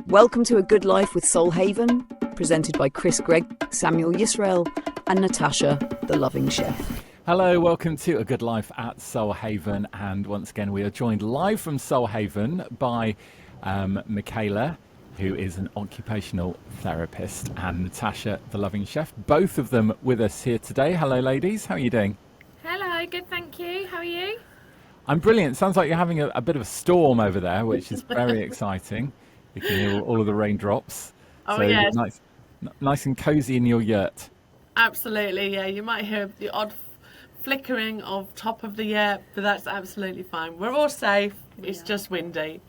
Welcome to A Good Life with Soul Haven, presented by Chris Gregg, Samuel Yisrael, and Natasha, the loving chef. Hello, welcome to A Good Life at Soul Haven, and once again we are joined live from Soul Haven by Michaela, who is an occupational therapist, and Natasha, the loving chef, both of them with us here today. Hello ladies, how are you doing? Hello, good, thank you. How are you? I'm brilliant. Sounds like you're having a bit of a storm over there, which is very exciting. You can hear all of the raindrops. Oh, so yes. Nice and cozy in your yurt. Absolutely, yeah. You might hear the odd flickering of top of the yurt, but that's absolutely fine. We're all safe. It's just windy.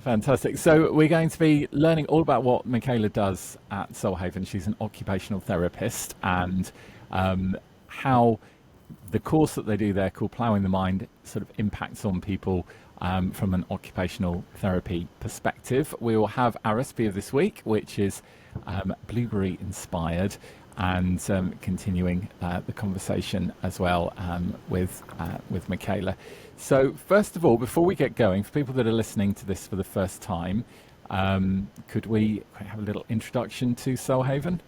Fantastic. So we're going to be learning all about what Michaela does at Soul Haven. She's an occupational therapist, and how the course that they do there, called Ploughing the Mind, sort of impacts on people from an occupational therapy perspective. We will have our recipe of this week, which is blueberry inspired, and continuing the conversation as well with Michaela. So first of all, before we get going, for people that are listening to this for the first time, could we have a little introduction to Soul Haven?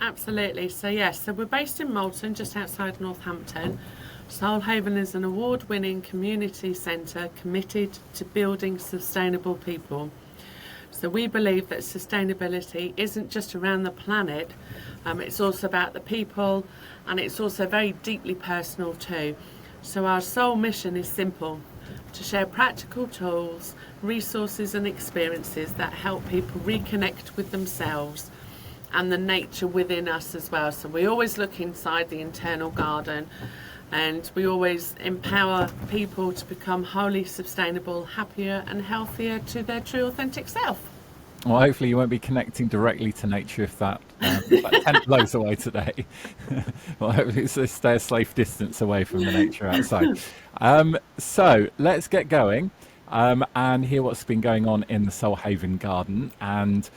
Absolutely. So yes, so we're based in Malton, just outside Northampton. Soul Haven is an award-winning community centre committed to building sustainable people. So we believe that sustainability isn't just around the planet, it's also about the people, and it's also very deeply personal too. So our sole mission is simple: to share practical tools, resources and experiences that help people reconnect with themselves and the nature within us as well. So we always look inside the internal garden, and we always empower people to become wholly sustainable, happier and healthier to their true authentic self. Well, hopefully you won't be connecting directly to nature if that tent blows away today. Well, hopefully stay a safe distance away from the nature outside. So let's get going and hear what's been going on in the Soul Haven garden. And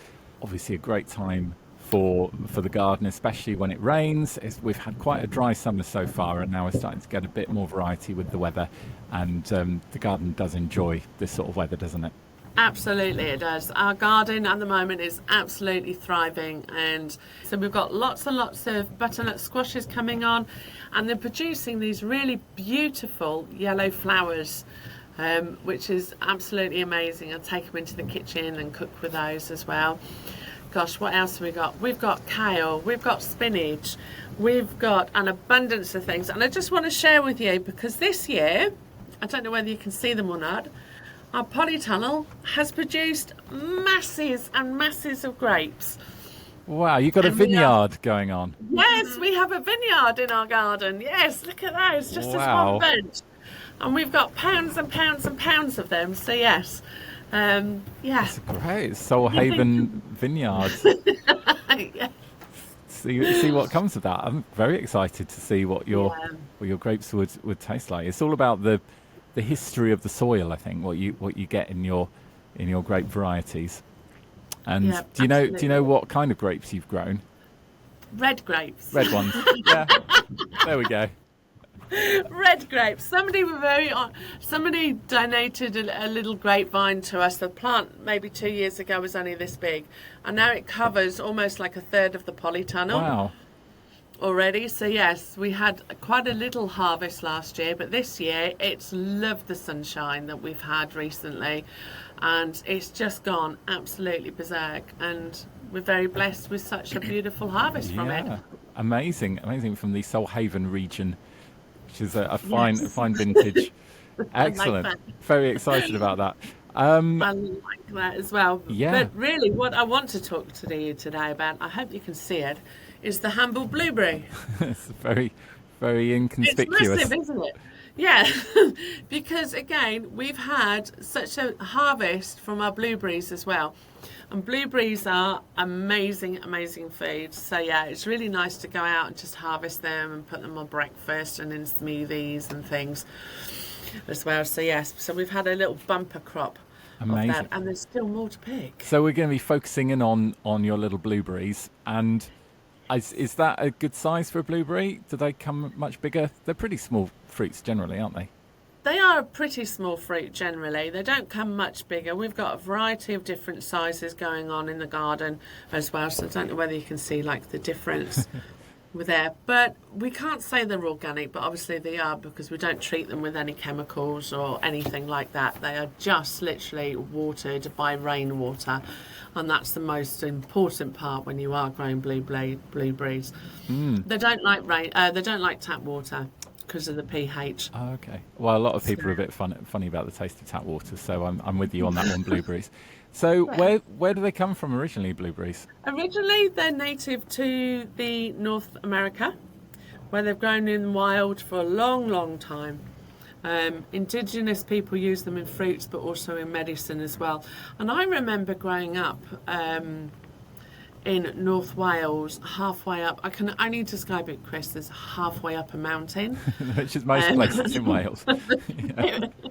obviously a great time for the garden, especially when it rains. We've had quite a dry summer so far, and now we're starting to get a bit more variety with the weather, and the garden does enjoy this sort of weather, doesn't it? Absolutely it does. Our garden at the moment is absolutely thriving, and so we've got lots and lots of butternut squashes coming on, and they're producing these really beautiful yellow flowers, which is absolutely amazing. I'll take them into the kitchen and cook with those as well. Gosh, what else have we got? We've got kale, we've got spinach, we've got an abundance of things. And I just want to share with you, because this year, I don't know whether you can see them or not, our polytunnel has produced masses and masses of grapes. Wow, you've got a vineyard going on. Yes, we have a vineyard in our garden. Yes, look at those, just as one bench. And we've got pounds and pounds and pounds of them, so yes. Yeah. That's great. Soul Haven Vineyard. Yeah. See what comes of that. I'm very excited to see what your grapes would taste like. It's all about the history of the soil, I think, what you get in your grape varieties. And do you know what kind of grapes you've grown? Red grapes. Red ones. Yeah. There we go. Red grapes. Somebody donated a little grapevine to us. The plant maybe 2 years ago was only this big, and now it covers almost like a third of the polytunnel. Wow. Already. So yes, we had quite a little harvest last year, but this year it's loved the sunshine that we've had recently, and it's just gone absolutely berserk, and we're very blessed with such a beautiful harvest from it. Amazing from the Soul Haven region, which is a fine vintage. Excellent. Like, very excited about that. I like that as well. Yeah. But really, what I want to talk to you today about, I hope you can see it, is the humble blueberry. It's very, very inconspicuous. It's massive, isn't it? Yeah, because again, we've had such a harvest from our blueberries as well. And blueberries are amazing, amazing food. So yeah, it's really nice to go out and just harvest them and put them on breakfast and in smoothies and things as well. So yes, so we've had a little bumper crop of that, and there's still more to pick. So we're going to be focusing in on your little blueberries. And is that a good size for a blueberry? Do they come much bigger? They're pretty small fruits generally, aren't they? They are a pretty small fruit generally. They don't come much bigger. We've got a variety of different sizes going on in the garden as well, so I don't know whether you can see like the difference with there. But we can't say they're organic, but obviously they are, because we don't treat them with any chemicals or anything like that. They are just literally watered by rainwater, and that's the most important part when you are growing blueberries. They don't like rain. They don't like tap water because of the pH. Oh, okay. Well, a lot of people are a bit funny about the taste of tap water, so I'm with you on that one, blueberries. So where do they come from originally, blueberries? Originally, they're native to the North America, where they've grown in wild for a long, long time. Indigenous people use them in fruits, but also in medicine as well. And I remember growing up in North Wales, halfway up. I can only describe it, Chris, as halfway up a mountain. Which is most places in Wales.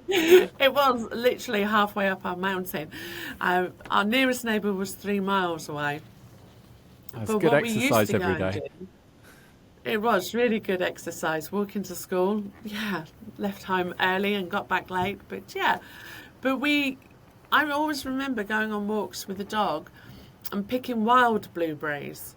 It was literally halfway up our mountain. Our nearest neighbour was 3 miles away. That's good exercise every day. It was really good exercise. Walking to school, left home early and got back late. But I always remember going on walks with the dog and picking wild blueberries,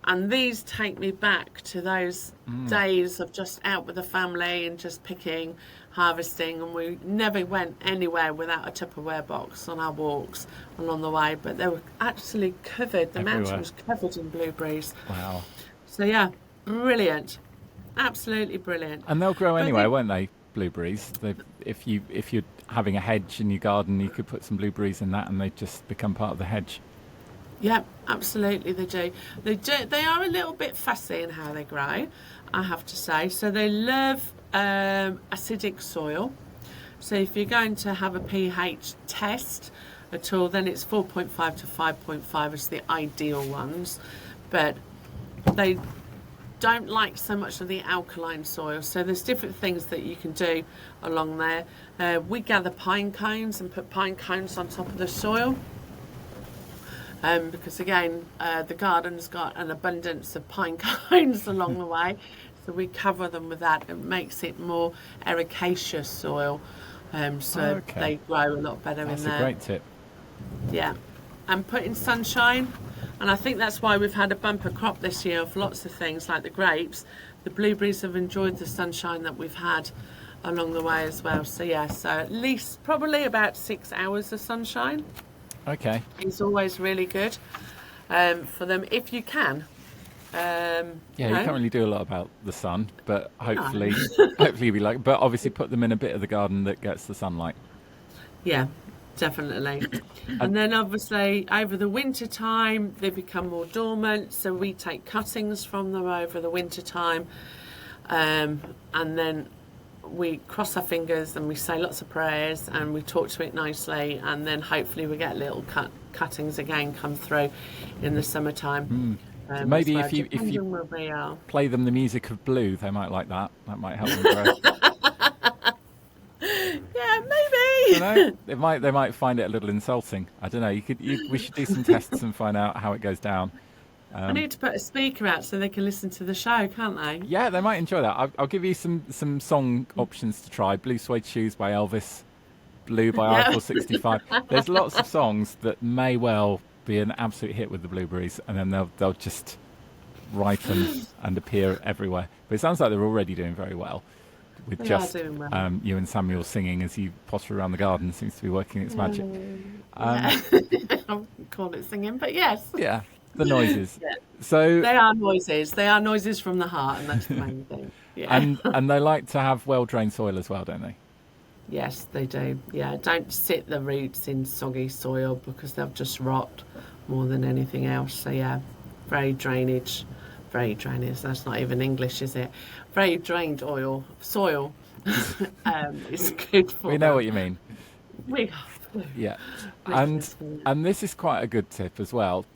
and these take me back to those days of just out with the family and just picking, harvesting, and we never went anywhere without a Tupperware box on our walks along the way. But they were actually covered, the mountain was covered in blueberries. Wow. So brilliant, absolutely brilliant. And they'll grow anywhere, won't they, blueberries? If you're having a hedge in your garden, you could put some blueberries in that and they just become part of the hedge. Yeah, absolutely they do. They are a little bit fussy in how they grow, I have to say. So they love acidic soil. So if you're going to have a pH test at all, then it's 4.5 to 5.5 is the ideal ones. But they don't like so much of the alkaline soil. So there's different things that you can do along there. We gather pine cones and put pine cones on top of the soil. Because again, the garden's got an abundance of pine cones along the way, so we cover them with that. It makes it more ericaceous soil, so they grow a lot better in there. That's a great tip. Yeah, and put in sunshine, and I think that's why we've had a bumper crop this year of lots of things like the grapes. The blueberries have enjoyed the sunshine that we've had along the way as well. So so at least probably about 6 hours of sunshine. Okay. It's always really good for them if you can. You can't really do a lot about the sun, but hopefully you'll be like. But obviously, put them in a bit of the garden that gets the sunlight. Yeah, definitely. And then obviously over the winter time they become more dormant, so we take cuttings from them over the winter time, and then we cross our fingers and we say lots of prayers and we talk to it nicely, and then hopefully we get little cuttings again come through in the summertime. So maybe if you play them the music of Blue, they might like that. That might help them grow. Yeah, maybe. I don't know. They might find it a little insulting. I don't know. We should do some tests and find out how it goes down. I need to put a speaker out so they can listen to the show, can't they? Yeah, they might enjoy that. I'll give you some song options to try. Blue Suede Shoes by Elvis, Blue by Eiffel 65. There's lots of songs that may well be an absolute hit with the blueberries, and then they'll just ripen and appear everywhere. But it sounds like they're already doing very well. With you and Samuel singing as you potter around the garden seems to be working its magic. I wouldn't call it singing, but yes. Yeah. The noises. Yeah. So they are noises. They are noises from the heart, and that's the main thing. Yeah. And they like to have well-drained soil as well, don't they? Yes, they do. Yeah, don't sit the roots in soggy soil because they'll just rot more than anything else. So very drainage. That's not even English, is it? Very drained soil is good for. We know what you mean. Yeah. And this is quite a good tip as well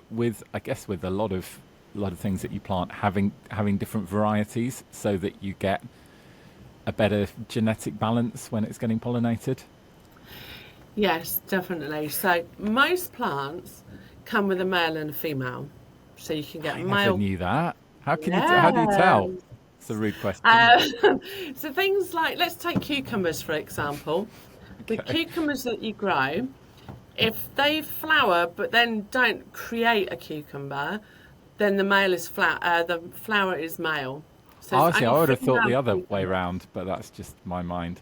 with a lot of things that you plant, having different varieties so that you get a better genetic balance when it's getting pollinated. Yes, definitely. So most plants come with a male and a female, so you can get I male. never knew that. How do you tell? It's a rude question. So things like, let's take cucumbers for example. The cucumbers that you grow, if they flower but then don't create a cucumber, then the the flower is male. So it's Honestly, I only would have thought the female other way cucumbers. round, but that's just my mind.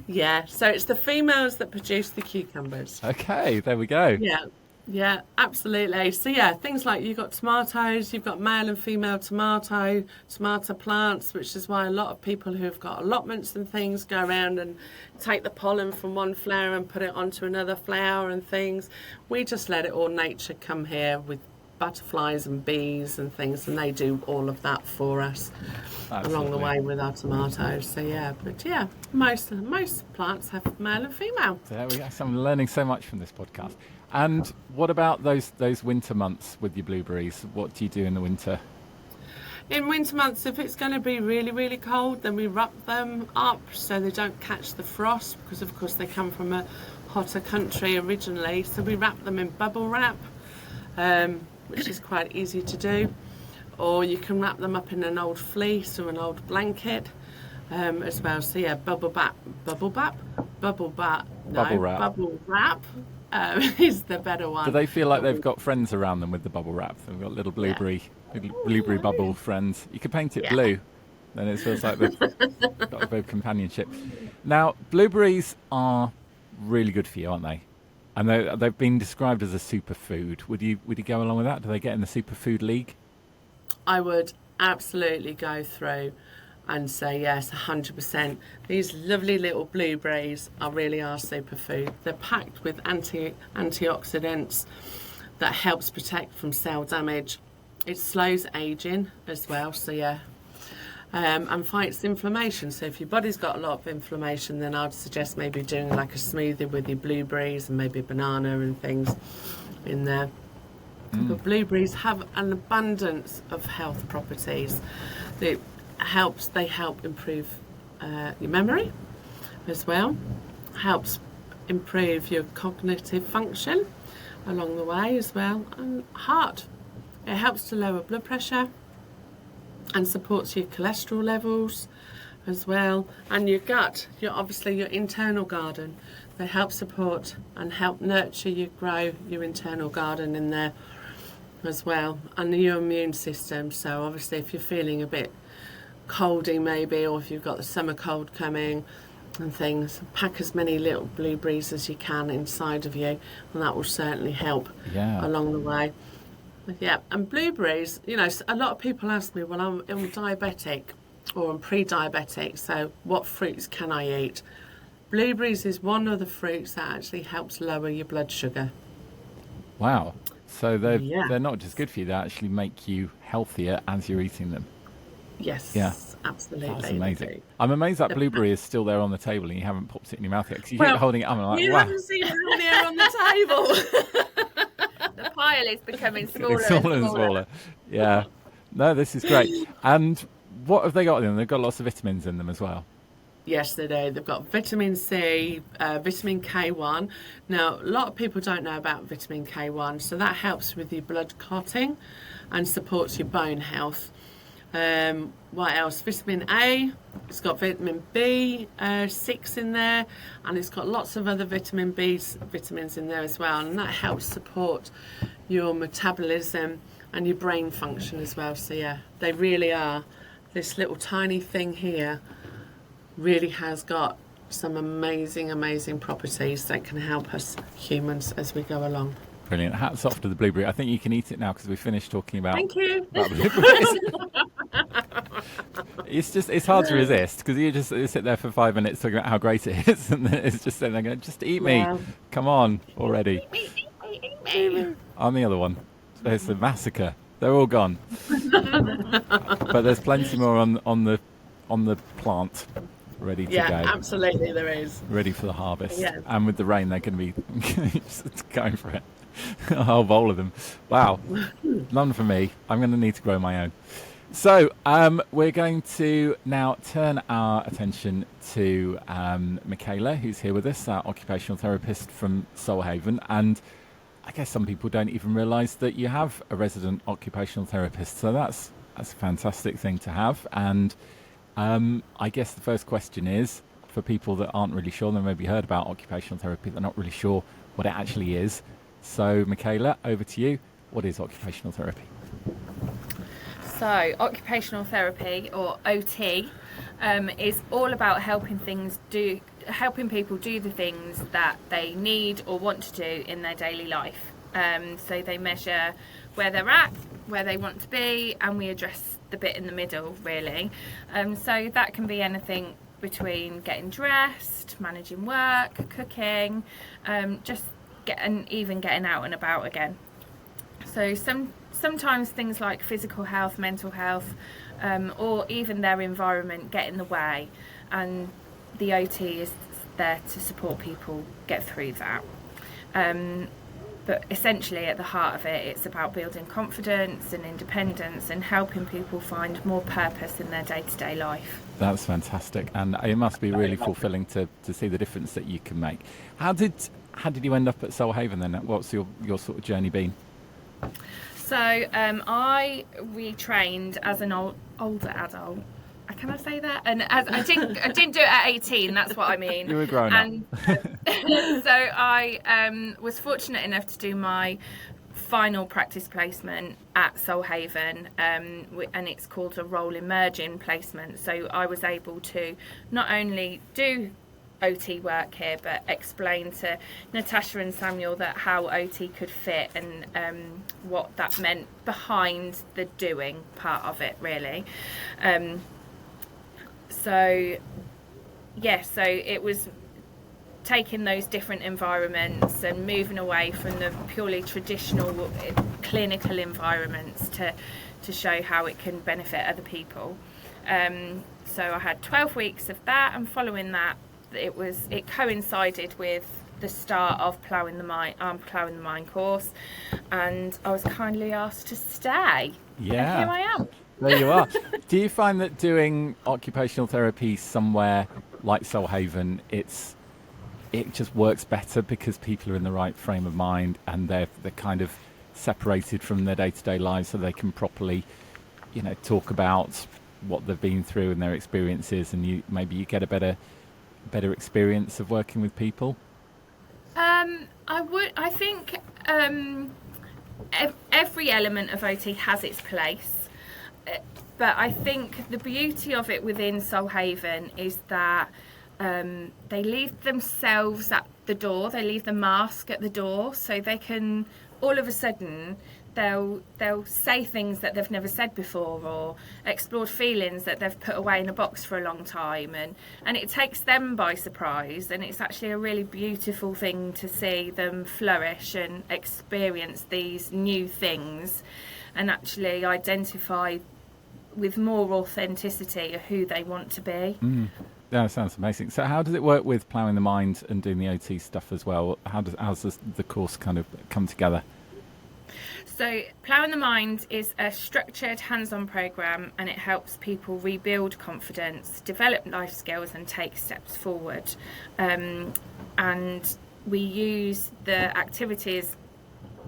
Yeah, so it's the females that produce the cucumbers. Okay, there we go. Yeah, yeah, absolutely. So yeah, things like you've got tomatoes, you've got male and female tomato plants, which is why a lot of people who've got allotments and things go around and take the pollen from one flower and put it onto another flower and things. We just let it all nature come here with butterflies and bees and things, and they do all of that for us along the way with our tomatoes. So yeah, but yeah, most plants have male and female. There we go. So I'm learning so much from this podcast. And what about those winter months with your blueberries? What do you do in the winter? In winter months, if it's going to be really, really cold, then we wrap them up so they don't catch the frost, because of course they come from a hotter country originally. So we wrap them in bubble wrap, which is quite easy to do. Or you can wrap them up in an old fleece or an old blanket as well. So yeah, bubble wrap is the better one. Do they feel like they've got friends around them with the bubble wrap? They've got little blueberry bubble friends. You could paint it blue, then it feels like they've got a bit of companionship. Now, blueberries are really good for you, aren't they? And they've been described as a superfood. Would you go along with that? Do they get in the superfood league? I would absolutely go through and say yes, 100%. These lovely little blueberries really are superfood. They're packed with antioxidants that helps protect from cell damage. It slows aging as well, so yeah. And fights inflammation. So if your body's got a lot of inflammation, then I'd suggest maybe doing like a smoothie with your blueberries and maybe a banana and things in there. But blueberries have an abundance of health properties. They help improve your memory as well. Helps improve your cognitive function along the way as well. And heart. It helps to lower blood pressure and supports your cholesterol levels as well. And your gut, your internal garden. They help support and help nurture grow your internal garden in there as well, and your immune system. So obviously if you're feeling a bit coldy maybe, or if you've got the summer cold coming and things, pack as many little blueberries as you can inside of you, and that will certainly help along the way. Yeah, and blueberries, a lot of people ask me, well, I'm diabetic or I'm pre-diabetic, so what fruits can I eat? Blueberries is one of the fruits that actually helps lower your blood sugar. Wow. So they're not just good for you, they actually make you healthier as you're eating them. Yes, yeah. Absolutely. That's amazing. I'm amazed that blueberry is still there on the table and you haven't popped it in your mouth yet, because you keep holding it up and I'm like, you wow. haven't seen it here on the table. The pile is becoming smaller It's smaller and smaller. Yeah. No, this is great. And what have they got in them? They've got lots of vitamins in them as well. Yes, they do. They've got vitamin C, vitamin K1. Now, a lot of people don't know about vitamin K1, so that helps with your blood clotting and supports your bone health. What else? Vitamin A. It's got vitamin B6 in there, and it's got lots of other vitamins in there as well, and that helps support your metabolism and your brain function as well. So yeah, they really are. This little tiny thing here really has got some amazing properties that can help us humans as we go along. Brilliant. Hats off to the blueberry. I think you can eat it now because we finished talking about, Thank you. about blueberries. It's hard to resist because you just sit there for 5 minutes talking about how great it is, and then it's just sitting there going, just eat me. Yeah. Come on already. Eat me. I'm the other one. It's a massacre. They're all gone. But there's plenty more on the plant ready to go. Yeah, absolutely there is. Ready for the harvest. Yeah. And with the rain, they're going to be just going for it. A whole bowl of them. Wow. None for me. I'm going to need to grow my own. So we're going to now turn our attention to Michaela, who's here with us, our occupational therapist from Solhaven. And I guess some people don't even realise that you have a resident occupational therapist. So that's That's a fantastic thing to have. And I guess the first question is, for people that aren't really sure, they maybe heard about occupational therapy, they're not really sure what it actually is. So, Michaela, over to you. What is occupational therapy? So, occupational therapy, or OT, is all about helping people do the things that they need or want to do in their daily life. So they measure where they're at, where they want to be, and we address the bit in the middle, really. So that can be anything between getting dressed, managing work, cooking, even getting out and about again. So sometimes things like physical health, mental health, or even their environment get in the way, and the OT is there to support people get through that. But essentially at the heart of it, it's about building confidence and independence and helping people find more purpose in their day-to-day life. That's fantastic, and it must be really fulfilling to see the difference that you can make. How did you end up at Soulhaven then? What's your sort of journey been? So I retrained as an older adult. Can I say that? And as I didn't do it at 18. That's what I mean. You were grown up. So I was fortunate enough to do my final practice placement at Soulhaven, and it's called a role emerging placement. So I was able to not only do OT work here, but explain to Natasha and Samuel that how OT could fit and what that meant behind the doing part of it, really. So it was taking those different environments and moving away from the purely traditional clinical environments to show how it can benefit other people. So I had 12 weeks of that, and following that, it coincided with the start of Ploughing the Mind course, and I was kindly asked to stay. Yeah. And here I am. There you are. Do you find that doing occupational therapy somewhere like Soulhaven, it just works better because people are in the right frame of mind and they're kind of separated from their day-to-day lives, so they can properly, talk about what they've been through and their experiences, and you get a better experience of working with people? I think every element of OT has its place. But I think the beauty of it within Soulhaven is that they leave themselves at the door, they leave the mask at the door, so they can, all of a sudden, they'll say things that they've never said before, or explore feelings that they've put away in a box for a long time, and it takes them by surprise, and it's actually a really beautiful thing to see them flourish and experience these new things and actually identify with more authenticity of who they want to be. That sounds amazing. So how does it work with Ploughing the Mind and doing the OT stuff as well? How's the course kind of come together? So Ploughing the Mind is a structured hands-on programme, and it helps people rebuild confidence, develop life skills and take steps forward. And we use the activities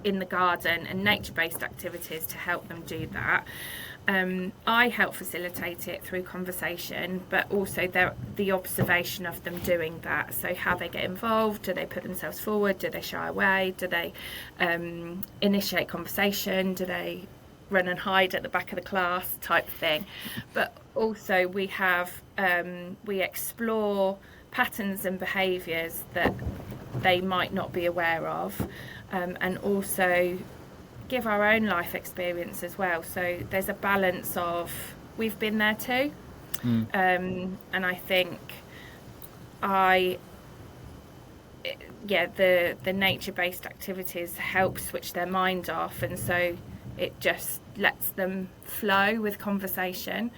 in the garden and nature-based activities to help them do that. I help facilitate it through conversation, but also the observation of them doing that. So how they get involved, do they put themselves forward, do they shy away, do they initiate conversation, do they run and hide at the back of the class type thing. But also we explore patterns and behaviours that they might not be aware of, and also give our own life experience as well. So there's a balance of we've been there too, and I think the nature-based activities help switch their mind off, and so it just lets them flow with conversation.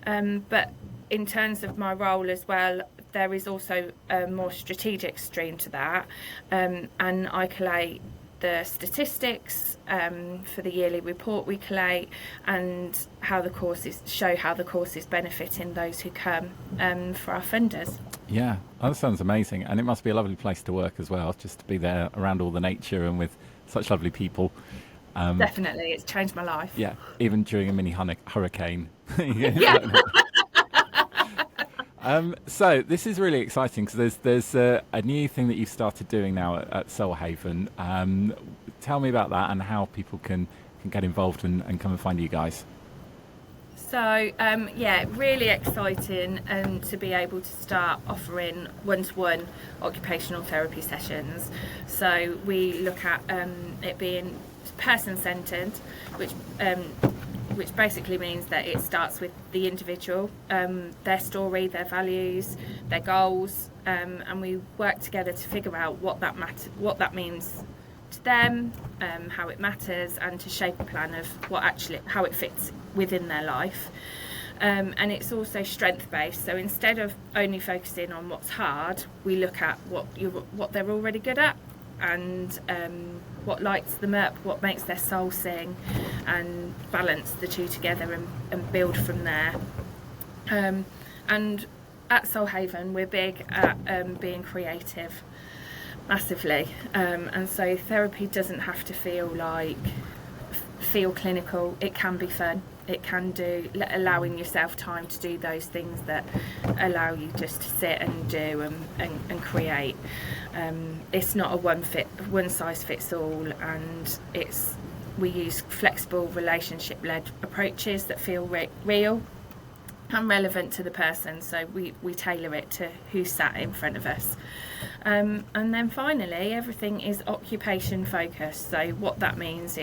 But in terms of my role as well, there is also a more strategic stream to that, and I collate the statistics for the yearly report we collate, and how the course is benefiting those who come for our funders. Yeah, that sounds amazing, and it must be a lovely place to work as well, just to be there around all the nature and with such lovely people. Definitely, it's changed my life. Yeah, even during a mini hurricane. Yeah. So this is really exciting because there's a new thing that you've started doing now at Soulhaven. Tell me about that and how people can get involved and come and find you guys. So really exciting to be able to start offering one-to-one occupational therapy sessions. So we look at it being person-centred, which basically means that it starts with the individual, their story, their values, their goals, and we work together to figure out what that means to them, how it matters, and to shape a plan of how it fits within their life. And it's also strength-based, so instead of only focusing on what's hard, we look at what they're already good at, and what lights them up, what makes their soul sing, and balance the two together and build from there. And at Soulhaven, we're big at being creative, massively, and so therapy doesn't have to feel clinical. It can be fun. It can allowing yourself time to do those things that allow you just to sit and do and create. It's not a one size fits all, and we use flexible relationship-led approaches that feel real and relevant to the person, so we tailor it to who sat in front of us. And then finally, everything is occupation focused. So what that means,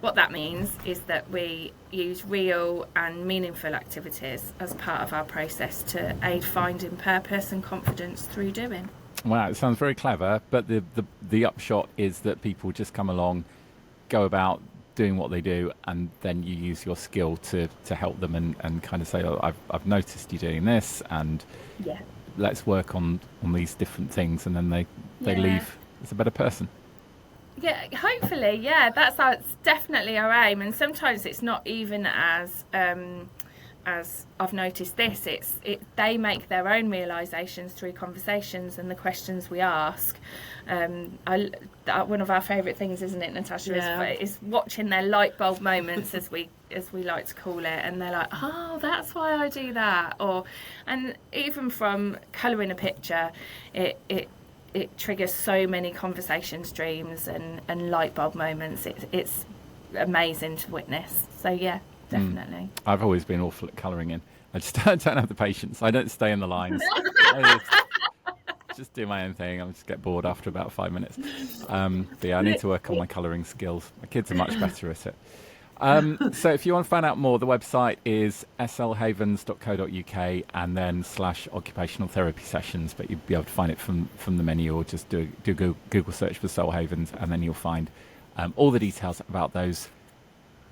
what that means is that we use real and meaningful activities as part of our process to aid finding purpose and confidence through doing. Wow, it sounds very clever, but the upshot is that people just come along, go about doing what they do, and then you use your skill to help them and kind of say, oh, I've noticed you doing this, and let's work on these different things, and then they leave as a better person. Yeah, hopefully, that's definitely our aim. And sometimes it's not even as I've noticed this. They make their own realisations through conversations and the questions we ask. One of our favourite things, isn't it, Natasha? Is watching their light bulb moments, as we like to call it, and they're like, oh, that's why I do that. And even from colouring a picture, it triggers so many conversation streams and light bulb moments. It's amazing to witness. So yeah, definitely. I've always been awful at colouring in. I just don't have the patience. I don't stay in the lines. I just do my own thing. I just get bored after about 5 minutes. But yeah, I need to work on my colouring skills. My kids are much better at it. So if you want to find out more, the website is slhavens.co.uk and then /occupational therapy sessions, but you'll be able to find it from the menu, or just do Google search for Soulhavens, and then you'll find all the details about those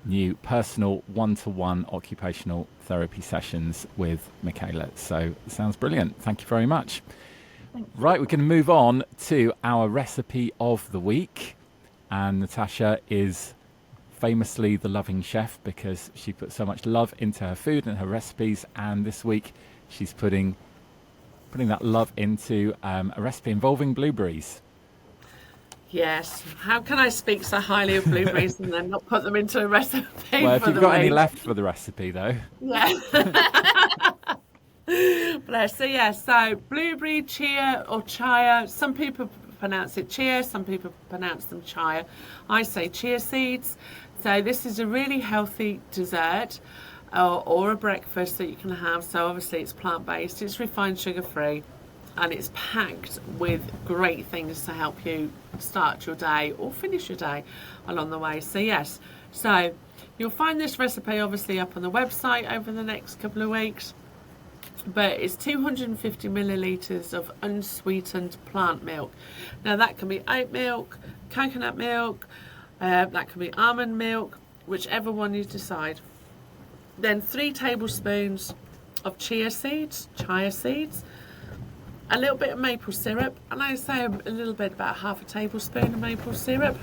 new personal one-to-one occupational therapy sessions with Michaela. So it sounds brilliant. Thank you very much. Right, we're going to move on to our recipe of the week, and Natasha is famously the loving chef because she puts so much love into her food and her recipes, and this week she's putting that love into a recipe involving blueberries. Yes, how can I speak so highly of blueberries and then not put them into a recipe? Well, if you've got any left for the recipe though. Yeah. Bless. So blueberry, chia or chia, some people pronounce it chia, some people pronounce them chia. I say chia seeds. So this is a really healthy dessert or a breakfast that you can have. So obviously it's plant-based, it's refined sugar-free, and it's packed with great things to help you start your day or finish your day along the way. So yes, so you'll find this recipe obviously up on the website over the next couple of weeks. But it's 250 millilitres of unsweetened plant milk. Now that can be oat milk, coconut milk, that can be almond milk, whichever one you decide. Then 3 tablespoons of chia seeds, a little bit of maple syrup, and I say a little bit, about half a tablespoon of maple syrup.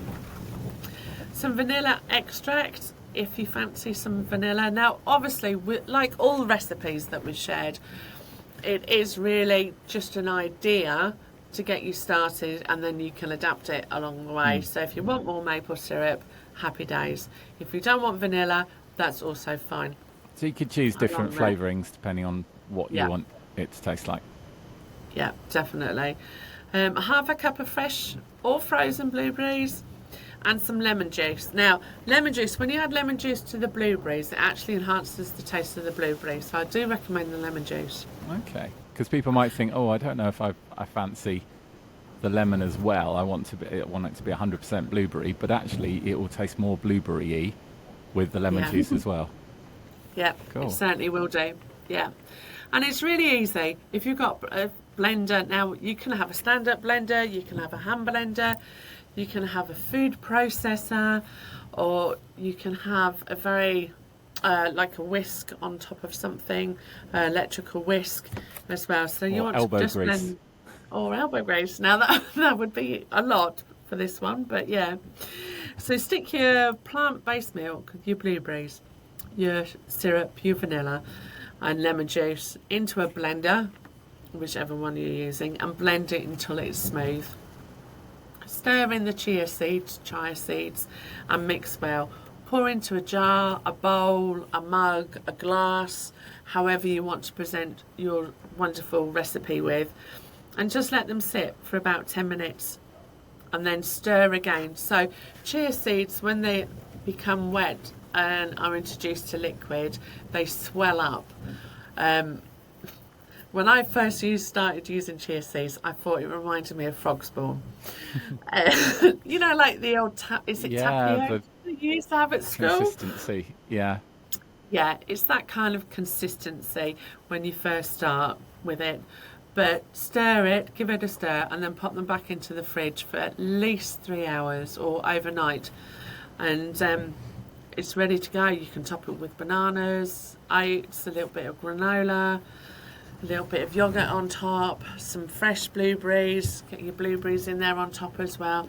Some vanilla extract, if you fancy some vanilla. Now obviously, like all the recipes that we've shared, it is really just an idea to get you started, and then you can adapt it along the way. So if you want more maple syrup, happy days. If you don't want vanilla, that's also fine. So you could choose different flavourings depending on what you want it to taste like. Yeah, definitely. Half a cup of fresh or frozen blueberries and some lemon juice. Now, lemon juice, when you add lemon juice to the blueberries, it actually enhances the taste of the blueberries. So I do recommend the lemon juice. Okay. Because people might think, oh, I don't know if I fancy the lemon as well. I want it to be 100% blueberry, but actually it will taste more blueberry-y with the lemon juice as well. Yeah, cool. It certainly will do. Yeah. And it's really easy. If you've got a blender, now you can have a stand-up blender, you can have a hand blender, you can have a food processor, or you can have a very like a whisk on top of something, electrical whisk as well. So you want to just blend, or elbow grease. Now that would be a lot for this one, but yeah. So stick your plant-based milk, your blueberries, your syrup, your vanilla, and lemon juice into a blender, whichever one you're using, and blend it until it's smooth. Stir in the chia seeds, and mix well. Pour into a jar, a bowl, a mug, a glass, however you want to present your wonderful recipe with, and just let them sit for about 10 minutes and then stir again. So chia seeds, when they become wet and are introduced to liquid, they swell up. When I first started using chia seeds, I thought it reminded me of frog spawn. You know, like the old tapioca you used to have at school? Consistency, yeah. Yeah, it's that kind of consistency when you first start with it. But stir it, give it a stir, and then pop them back into the fridge for at least 3 hours or overnight. And it's ready to go. You can top it with bananas, oats, a little bit of granola, a little bit of yogurt on top, some fresh blueberries, get your blueberries in there on top as well.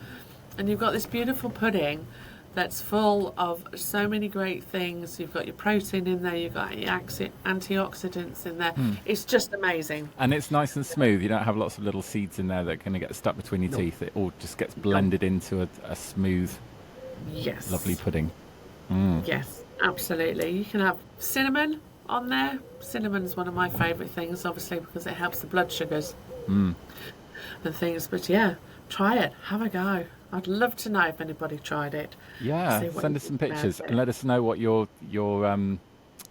And you've got this beautiful pudding that's full of so many great things. You've got your protein in there, you've got your antioxidants in there. It's just amazing. And it's nice and smooth. You don't have lots of little seeds in there that are going to get stuck between your teeth. It all just gets blended into a smooth, lovely pudding. Yes, absolutely. You can have cinnamon on there. Cinnamon's one of my favourite things, obviously, because it helps the blood sugars and things. But yeah, try it, have a go. I'd love to know if anybody tried it. Yeah, send us some pictures and let us know what your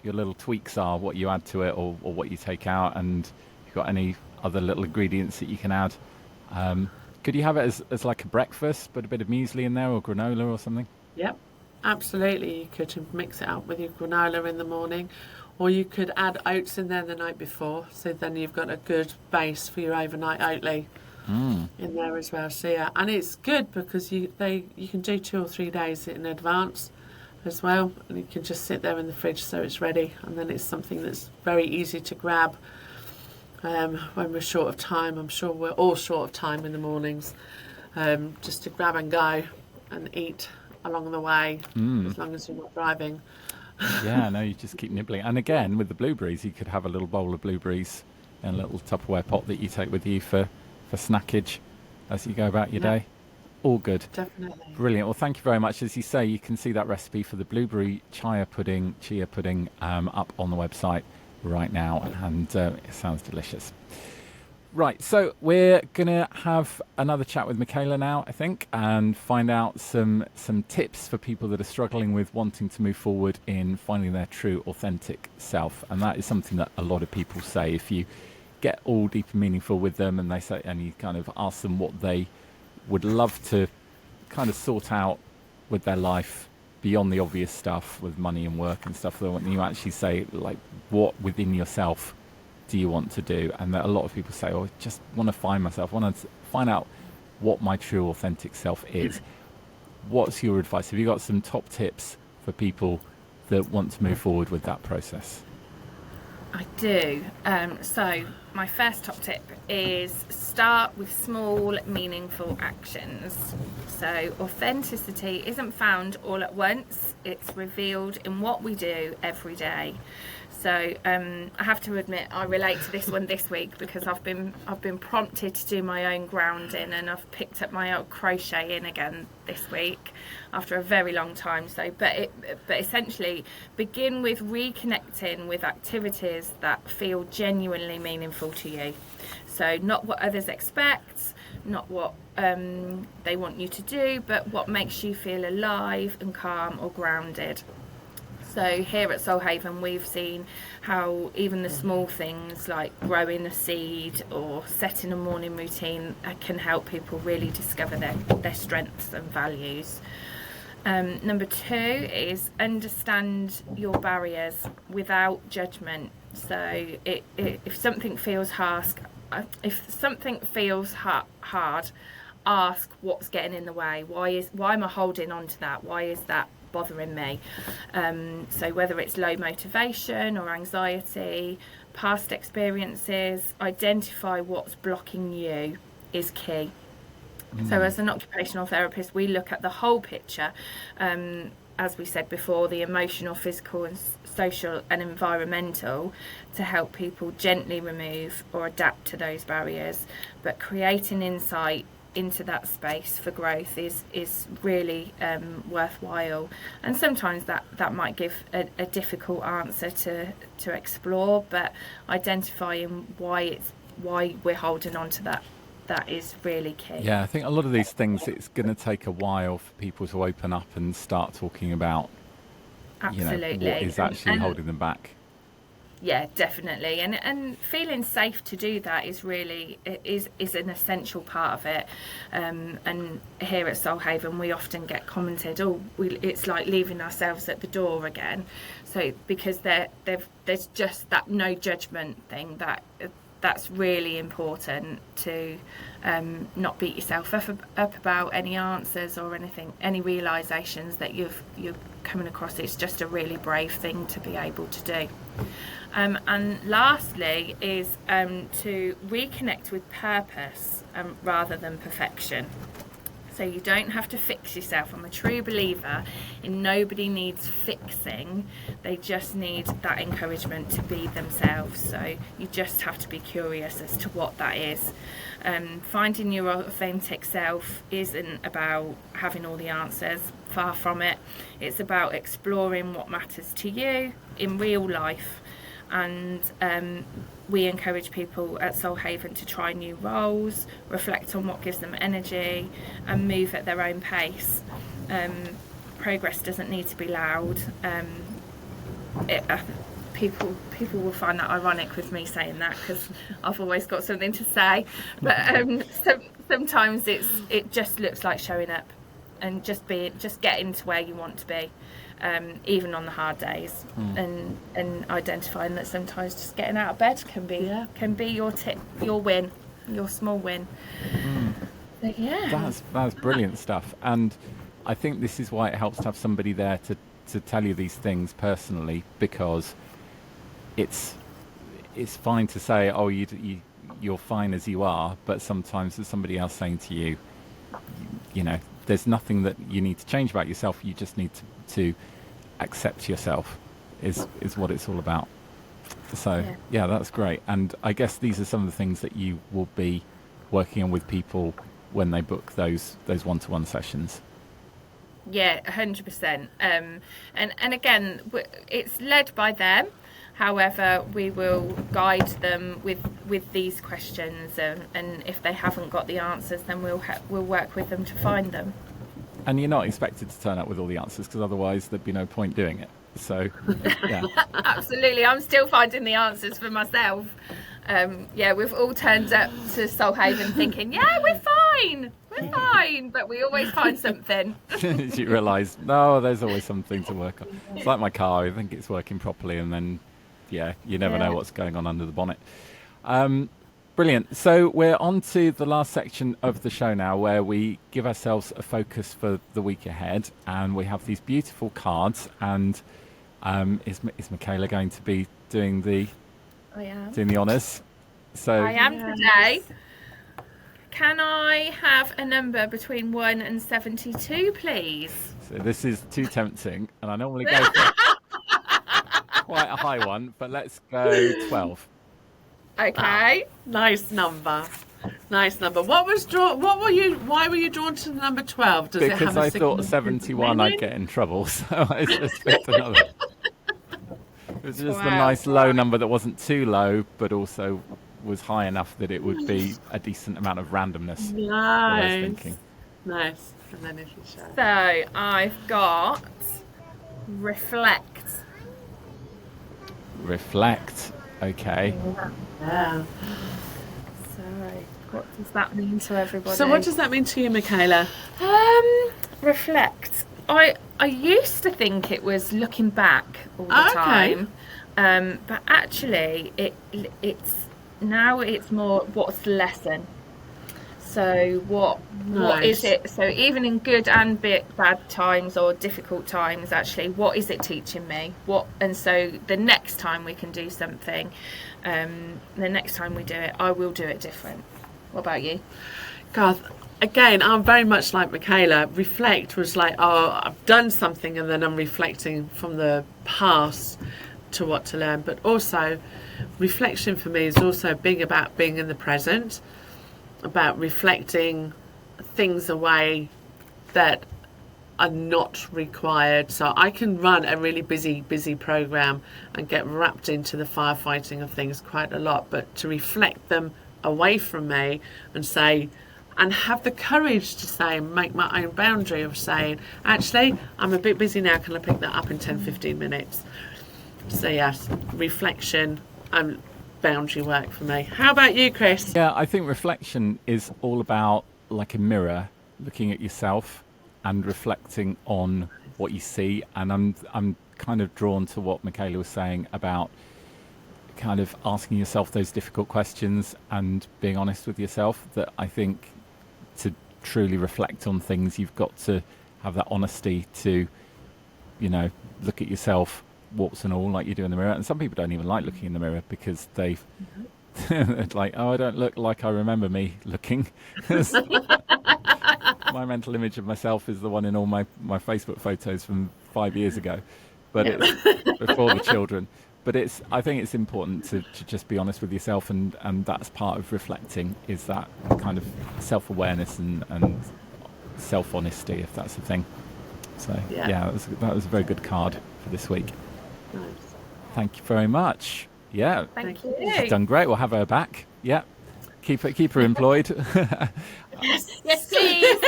little tweaks are, what you add to it, or what you take out, and if you've got any other little ingredients that you can add. Could you have it as like a breakfast, but a bit of muesli in there, or granola or something? Yep, absolutely. You could mix it up with your granola in the morning, or you could add oats in there the night before, so then you've got a good base for your overnight Oatly in there as well. So yeah, and it's good because you can do 2 or 3 days in advance as well, and you can just sit there in the fridge so it's ready, and then it's something that's very easy to grab when we're short of time. I'm sure we're all short of time in the mornings, just to grab and go and eat along the way, as long as you're not driving. Yeah, no, you just keep nibbling. And again, with the blueberries, you could have a little bowl of blueberries in a little Tupperware pot that you take with you for snackage as you go about your day. All good. Definitely. Brilliant. Well, thank you very much. As you say, you can see that recipe for the blueberry chia pudding up on the website right now, and it sounds delicious. Right, so we're going to have another chat with Michaela now, I think, and find out some tips for people that are struggling with wanting to move forward in finding their true, authentic self. And that is something that a lot of people say. If you get all deep and meaningful with them, and they say, and you kind of ask them what they would love to kind of sort out with their life beyond the obvious stuff with money and work and stuff, when you actually say, like, what within yourself do you want to do? And that a lot of people say, oh, I just want to find myself, want to find out what my true authentic self is. What's your advice? Have you got some top tips for people that want to move forward with that process? I do. So my first top tip is start with small, meaningful actions. So authenticity isn't found all at once. It's revealed in what we do every day. So I have to admit I relate to this one this week, because I've been prompted to do my own grounding, and I've picked up my old crocheting again this week after a very long time. So but essentially begin with reconnecting with activities that feel genuinely meaningful to you. So not what others expect, not what they want you to do, but what makes you feel alive and calm or grounded. So here at Soul Haven, we've seen how even the small things like growing a seed or setting a morning routine can help people really discover their strengths and values. Number 2 is understand your barriers without judgment. So if something feels hard, ask what's getting in the way. Why am I holding on to that? Why is that bothering me? So whether it's low motivation or anxiety, past experiences, identify what's blocking you is key. So as an occupational therapist, we look at the whole picture, as we said before, the emotional, physical and social and environmental, to help people gently remove or adapt to those barriers. But creating insight into that space for growth is really worthwhile, and sometimes that might give a difficult answer to explore, but identifying why we're holding on to that is really key. Yeah, I think a lot of these things, it's going to take a while for people to open up and start talking about Absolutely. What is actually holding them back. Yeah, definitely, and feeling safe to do that is really is an essential part of it. And here at Soul Haven, we often get commented, it's like leaving ourselves at the door again. So because there's just that no judgment thing that's really important, to not beat yourself up about any answers or anything, any realizations that you're coming across. It's just a really brave thing to be able to do. And lastly is to reconnect with purpose rather than perfection. So you don't have to fix yourself. I'm a true believer in nobody needs fixing. They just need that encouragement to be themselves. So you just have to be curious as to what that is. Finding your authentic self isn't about having all the answers. Far from it. It's about exploring what matters to you in real life. And we encourage people at Soul Haven to try new roles, reflect on what gives them energy, and move at their own pace. Progress doesn't need to be loud. People will find that ironic with me saying that, because I've always got something to say. But sometimes it just looks like showing up and just getting to where you want to be. Even on the hard days, and identifying that sometimes just getting out of bed can be your win, your small win. So, yeah, that's brilliant stuff, and I think this is why it helps to have somebody there to tell you these things personally, because it's fine to say, oh, you're fine as you are, but sometimes there's somebody else saying to you, there's nothing that you need to change about yourself. You just need to accept yourself is what it's all about. So yeah, that's great. And I guess these are some of the things that you will be working on with people when they book those one-to-one sessions. Yeah, 100%. And again, it's led by them. However, we will guide them with these questions, and if they haven't got the answers, then we'll work with them to find them. And you're not expected to turn up with all the answers, because otherwise there'd be no point doing it. So, yeah. Absolutely. I'm still finding the answers for myself. We've all turned up to Soul Haven thinking, we're fine. But we always find something. You realise, no, there's always something to work on. It's like my car. I think it's working properly, and then, you never know what's going on under the bonnet. Brilliant. So we're on to the last section of the show now, where we give ourselves a focus for the week ahead, and we have these beautiful cards. And is Michaela going to be doing the honours? So I am today. Can I have a number between 1 and 72, please? So this is too tempting, and I normally go for quite a high one, but let's go 12. Okay. Nice number. Nice number. Why were you drawn to the number 12? Does it Because have a I thought significant 71 I'd meaning? get in trouble, so I just picked another. It was just a 12. nice low number that wasn't too low, but also was high enough that it would be a decent amount of randomness. What I was thinking. Nice. And then if you show. So I've got reflect. Reflect. Okay. Yeah. So what does that mean to everybody? So what does that mean to you, Michaela? Reflect. I used to think it was looking back all the time, but actually it's more what's the lesson. So what is it? So even in good and bad times or difficult times, actually, what is it teaching me? And so the next time we can do something, the next time we do it, I will do it different. What about you? God, again, I'm very much like Michaela. Reflect was like, oh, I've done something and then I'm reflecting from the past to what to learn. But also, reflection for me is also being about being in the present, about reflecting things away that are not required. So I can run a really busy program and get wrapped into the firefighting of things quite a lot, but to reflect them away from me and say, and have the courage to say, make my own boundary of saying, actually, I'm a bit busy now, can I pick that up in 10-15 minutes? So yes, reflection and boundary work for me. How about you, Chris? Yeah, I think reflection is all about like a mirror, looking at yourself and reflecting on what you see. And I'm kind of drawn to what Michaela was saying about kind of asking yourself those difficult questions and being honest with yourself. That I think to truly reflect on things, you've got to have that honesty to, look at yourself, warts and all, like you do in the mirror. And some people don't even like looking in the mirror because they've it's like, oh, I don't look like I remember me looking. My mental image of myself is the one in all my Facebook photos from 5 years ago, but it's before the children. But I think it's important to just be honest with yourself, and that's part of reflecting, is that kind of self-awareness and self-honesty, if that's the thing. So yeah, that was a very good card for this week. Nice. Thank you very much. Yeah. Thank you. She's done great. We'll have her back. Yeah. Keep her employed. Yes, please.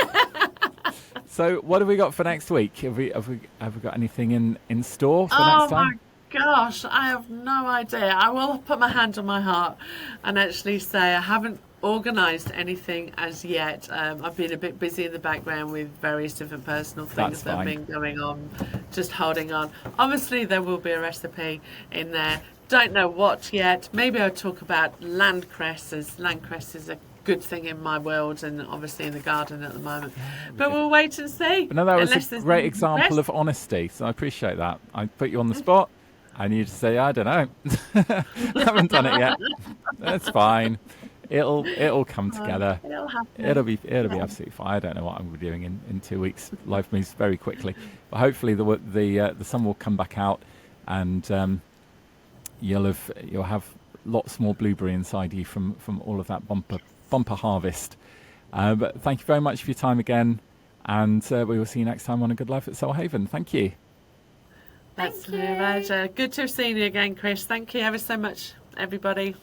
So what have we got for next week? Have we got anything in store for next time? Oh my gosh, I have no idea. I will put my hand on my heart and actually say I haven't organised anything as yet. I've been a bit busy in the background with various different personal things that have been going on, just holding on. Obviously there will be a recipe in there. Don't know what yet. Maybe I'll talk about land cresses. Land cress is a good thing in my world and obviously in the garden at the moment. But we'll wait and see. But no, that was a great example of honesty, so I appreciate that. I put you on the spot and you just say, I don't know. I haven't done it yet. That's fine. It'll come together. It'll happen. It'll be absolutely fine. I don't know what I'm going to be doing in 2 weeks. Life moves very quickly. But hopefully the sun will come back out and you'll have lots more blueberry inside you from all of that bumper harvest. But thank you very much for your time again, and we will see you next time on A Good Life at Solhaven. Thank you. That's a pleasure. Good to have seen you again, Chris. Thank you ever so much, everybody.